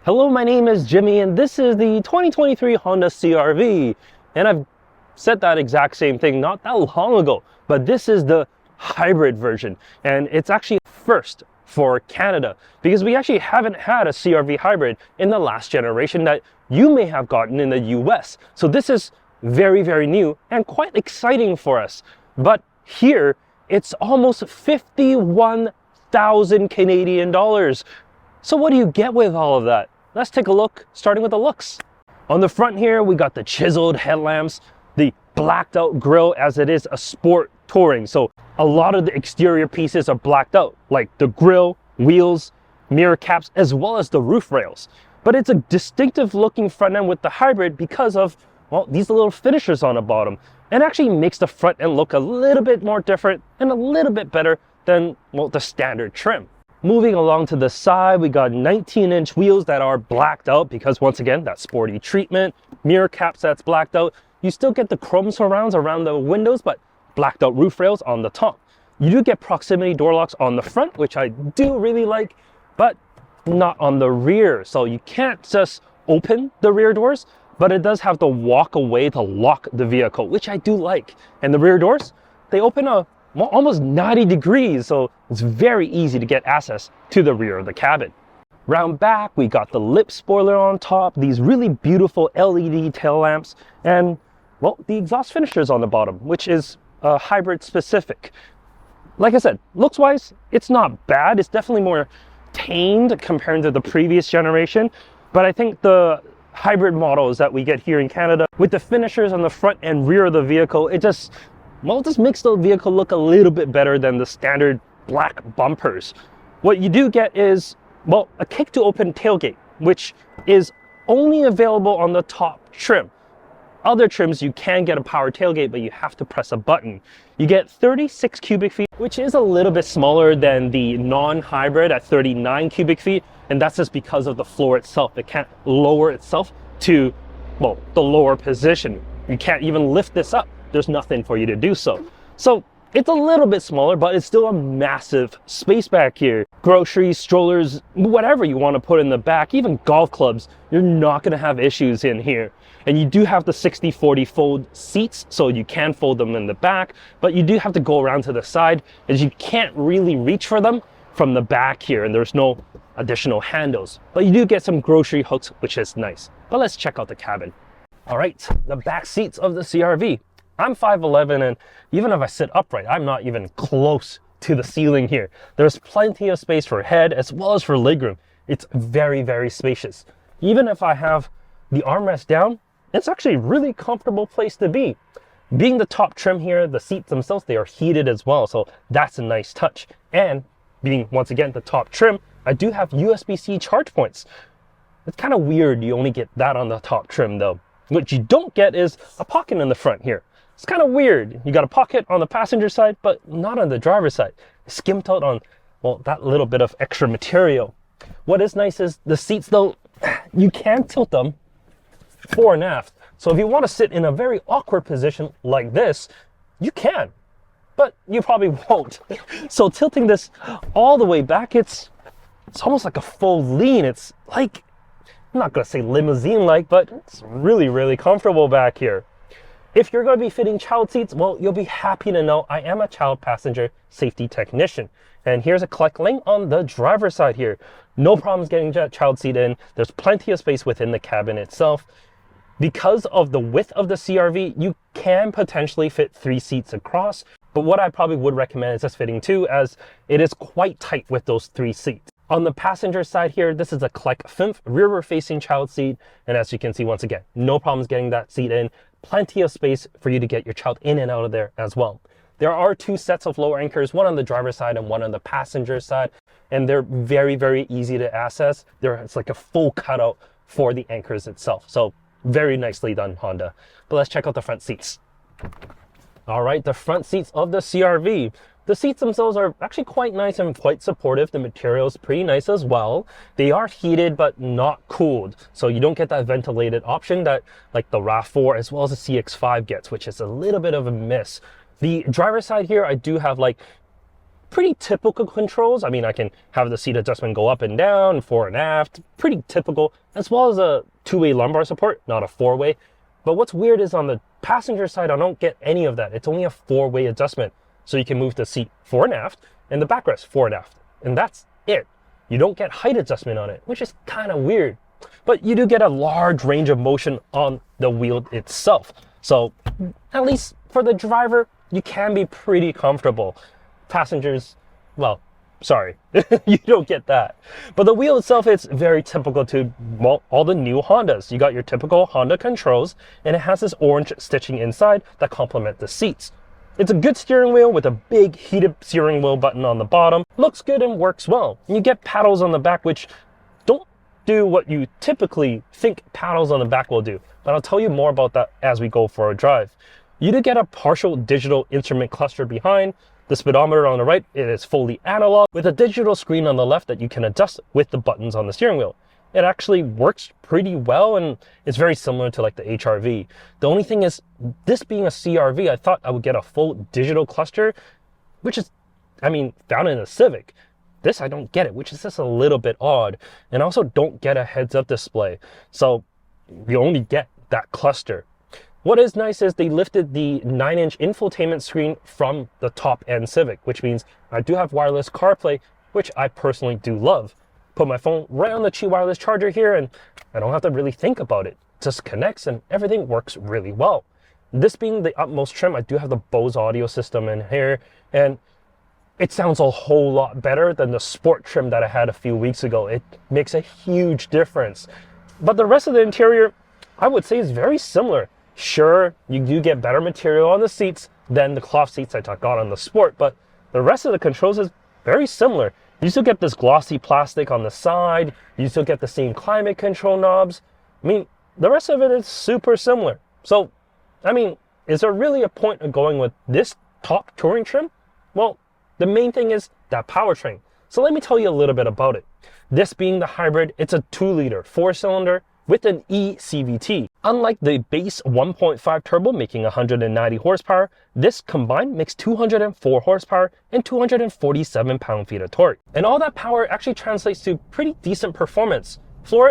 Hello, my name is Jimmy and this is the 2023 Honda CRV. And I've said that exact same thing not that long ago, but this is the hybrid version. And it's actually first for Canada because we actually haven't had a CRV hybrid in the last generation that you may have gotten in the US. So this is very, very new and quite exciting for us. But here it's almost 51,000 Canadian dollars. So what do you get with all of that? Let's take a look, starting with the looks. On the front here, we got the chiseled headlamps, the blacked out grille as it is a sport touring. So a lot of the exterior pieces are blacked out, like the grille, wheels, mirror caps, as well as the roof rails. But it's a distinctive looking front end with the hybrid because of, well, these little finishers on the bottom. And actually makes the front end look a little bit more different and a little bit better than, well, the standard trim. Moving along to the side, we got 19-inch wheels that are blacked out because, once again, that sporty treatment. Mirror caps that's blacked out. You still get the chrome surrounds around the windows, but blacked out roof rails on the top. You do get proximity door locks on the front, which I do really like, but not on the rear. So you can't just open the rear doors, but it does have to walk away to lock the vehicle, which I do like. And the rear doors, they open almost 90 degrees, so it's very easy to get access to the rear of the cabin. Round back, we got the lip spoiler on top, these really beautiful LED tail lamps, and, well, the exhaust finishers on the bottom, which is hybrid specific. Like I said, looks wise, it's not bad. It's definitely more tamed compared to the previous generation, but I think the hybrid models that we get here in Canada with the finishers on the front and rear of the vehicle, it just makes the vehicle look a little bit better than the standard black bumpers. What you do get is, well, a kick to open tailgate, which is only available on the top trim. Other trims, you can get a power tailgate, but you have to press a button. You get 36 cubic feet, which is a little bit smaller than the non-hybrid at 39 cubic feet. And that's just because of the floor itself. It can't lower itself to, well, the lower position. You can't even lift this up. There's nothing for you to do so. So it's a little bit smaller, but it's still a massive space back here. Groceries, strollers, whatever you want to put in the back, even golf clubs, you're not going to have issues in here. And you do have the 60/40 fold seats, so you can fold them in the back, but you do have to go around to the side as you can't really reach for them from the back here, and there's no additional handles. But you do get some grocery hooks, which is nice. But let's check out the cabin. All right, the back seats of the CRV. I'm 5'11", and even if I sit upright, I'm not even close to the ceiling here. There's plenty of space for head as well as for legroom. It's very, very spacious. Even if I have the armrest down, it's actually a really comfortable place to be. Being the top trim here, the seats themselves, they are heated as well, so that's a nice touch. And being, once again, the top trim, I do have USB-C charge points. It's kind of weird you only get that on the top trim though. What you don't get is a pocket in the front here. It's kind of weird. You got a pocket on the passenger side, but not on the driver's side. Skimped out on, well, that little bit of extra material. What is nice is the seats though, you can tilt them fore and aft. So if you want to sit in a very awkward position like this, you can, but you probably won't. So tilting this all the way back, it's almost like a full lean. It's like, I'm not going to say limousine-like, but it's really, really comfortable back here. If you're going to be fitting child seats, well, you'll be happy to know I am a child passenger safety technician. And here's a collect lane on the driver's side here. No problems getting that child seat in. There's plenty of space within the cabin itself. Because of the width of the CRV, you can potentially fit 3 seats across. But what I probably would recommend is just fitting 2, as it is quite tight with those 3 seats. On the passenger side here, this is a collect FIMF rearward-facing child seat. And as you can see, once again, no problems getting that seat in. Plenty of space for you to get your child in and out of there as well. There are 2 sets of lower anchors, one on the driver's side and one on the passenger side, and they're very, very easy to access. It's like a full cutout for the anchors itself. So very nicely done, Honda. But let's check out the front seats. All right, the front seats of the CRV. The seats themselves are actually quite nice and quite supportive. The material is pretty nice as well. They are heated but not cooled, so you don't get that ventilated option that like the RAV4 as well as the CX-5 gets, which is a little bit of a miss. The driver's side here, I do have like pretty typical controls. I mean, I can have the seat adjustment go up and down, fore and aft, pretty typical, as well as a two-way lumbar support, not a four-way. But what's weird is on the passenger side, I don't get any of that. It's only a four-way adjustment. So you can move the seat fore and aft and the backrest fore and aft. And that's it. You don't get height adjustment on it, which is kind of weird. But you do get a large range of motion on the wheel itself. So at least for the driver, you can be pretty comfortable. Passengers, well, sorry, you don't get that. But the wheel itself, it's very typical to all the new Hondas. You got your typical Honda controls, and it has this orange stitching inside that complement the seats. It's a good steering wheel with a big heated steering wheel button on the bottom. Looks good and works well. And you get paddles on the back, which don't do what you typically think paddles on the back will do. But I'll tell you more about that as we go for a drive. You do get a partial digital instrument cluster behind. The speedometer on the right, it is fully analog with a digital screen on the left that you can adjust with the buttons on the steering wheel. It actually works pretty well, and it's very similar to like the HRV. The only thing is, this being a CRV, I thought I would get a full digital cluster, which is, I mean, found in a Civic. This I don't get it, which is just a little bit odd. And I also don't get a heads-up display. So you only get that cluster. What is nice is they lifted the 9-inch infotainment screen from the top-end Civic, which means I do have wireless CarPlay, which I personally do love. Put my phone right on the Qi wireless charger here, and I don't have to really think about it. It just connects and everything works really well. This being the utmost trim, I do have the Bose audio system in here, and it sounds a whole lot better than the sport trim that I had a few weeks ago. It makes a huge difference. But the rest of the interior, I would say, is very similar. Sure, you do get better material on the seats than the cloth seats I got on the sport, but the rest of the controls is very similar. You still get this glossy plastic on the side. You still get the same climate control knobs. I mean, the rest of it is super similar. So, I mean, is there really a point of going with this top touring trim? Well, the main thing is that powertrain. So let me tell you a little bit about it. This being the hybrid, it's a 2-liter 4-cylinder with an eCVT. Unlike the base 1.5 turbo making 190 horsepower, this combined makes 204 horsepower and 247 pound-feet of torque. And all that power actually translates to pretty decent performance. For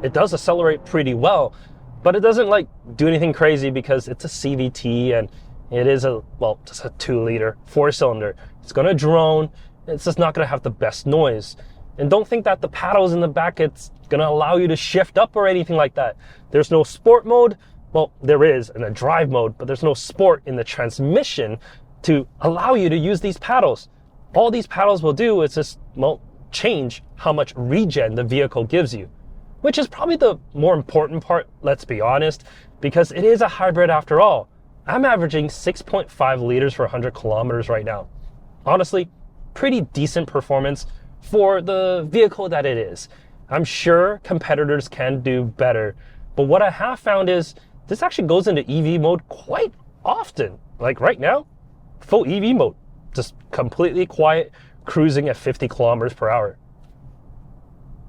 it does accelerate pretty well, but it doesn't like do anything crazy because it's a CVT and it is just a 2-liter 4-cylinder. It's gonna drone, it's just not gonna have the best noise. And don't think that the paddles in the back, it's gonna allow you to shift up or anything like that. There's no sport mode. Well, there is in a drive mode, but there's no sport in the transmission to allow you to use these paddles. All these paddles will do is just, change how much regen the vehicle gives you, which is probably the more important part, let's be honest, because it is a hybrid after all. I'm averaging 6.5 liters for 100 kilometers right now. Honestly, pretty decent performance for the vehicle that it is. I'm sure competitors can do better, but what I have found is this actually goes into EV mode quite often. Like right now, full EV mode, just completely quiet, cruising at 50 kilometers per hour.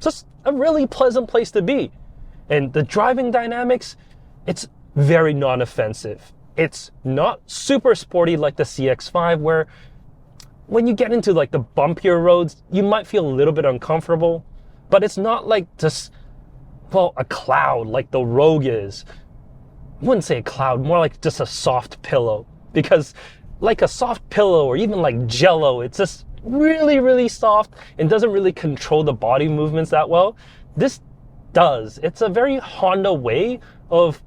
Just a really pleasant place to be. And the driving dynamics, it's very non-offensive. It's not super sporty like the CX-5, where when you get into like the bumpier roads, you might feel a little bit uncomfortable, but it's not like just, a cloud like the Rogue is. I wouldn't say a cloud, more like just a soft pillow, because like a soft pillow or even like Jello, it's just really, really soft and doesn't really control the body movements that well. This does. It's a very Honda way of,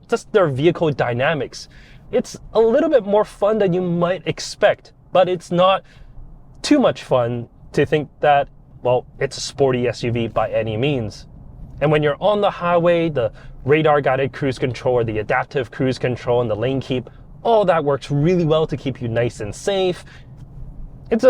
just their vehicle dynamics. It's a little bit more fun than you might expect, but it's not too much fun to think that, it's a sporty SUV by any means. And when you're on the highway, the radar guided cruise control or the adaptive cruise control and the lane keep, all that works really well to keep you nice and safe. It's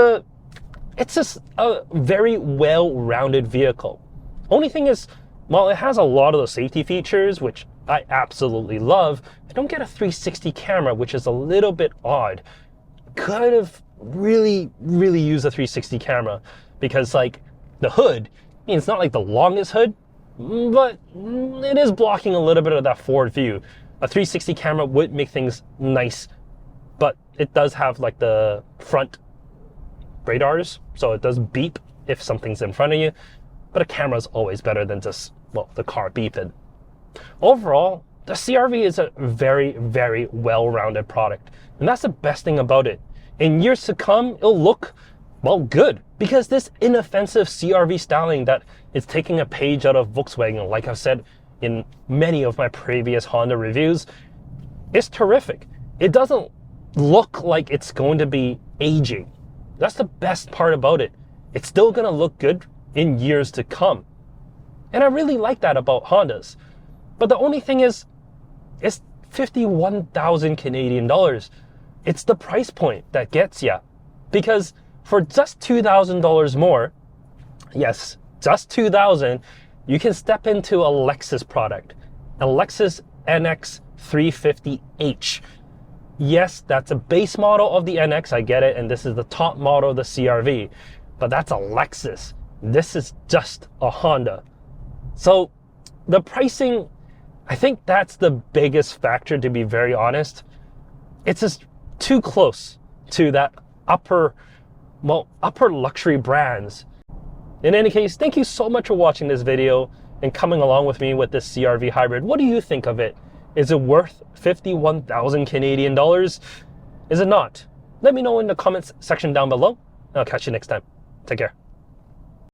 just a very well-rounded vehicle. Only thing is, while it has a lot of the safety features, which I absolutely love, I don't get a 360 camera, which is a little bit odd. Could have really, really used a 360 camera, because like the hood, it's not like the longest hood, but it is blocking a little bit of that forward view. A 360 camera would make things nice, but it does have like the front radars, so it does beep if something's in front of you, but a camera is always better than just, well, the car beeping. Overall, the CRV is a very, very well-rounded product, and that's the best thing about it. In years to come, it'll look, well, good, because this inoffensive CRV styling that is taking a page out of Volkswagen, like I've said in many of my previous Honda reviews, is terrific. It doesn't look like it's going to be aging. That's the best part about it. It's still going to look good in years to come. And I really like that about Hondas. But the only thing is, it's 51,000 Canadian dollars. It's the price point that gets you. Because for just $2,000 more, yes, just $2,000, you can step into a Lexus product, a Lexus NX 350h. Yes, that's a base model of the NX, I get it, and this is the top model of the CRV, but that's a Lexus. This is just a Honda. So the pricing, I think that's the biggest factor, to be very honest. It's just too close to that upper luxury brands. In any case, thank you so much for watching this video and coming along with me with this CRV Hybrid. What do you think of it? Is it worth 51,000 Canadian dollars? Is it not? Let me know in the comments section down below. I'll catch you next time. Take care.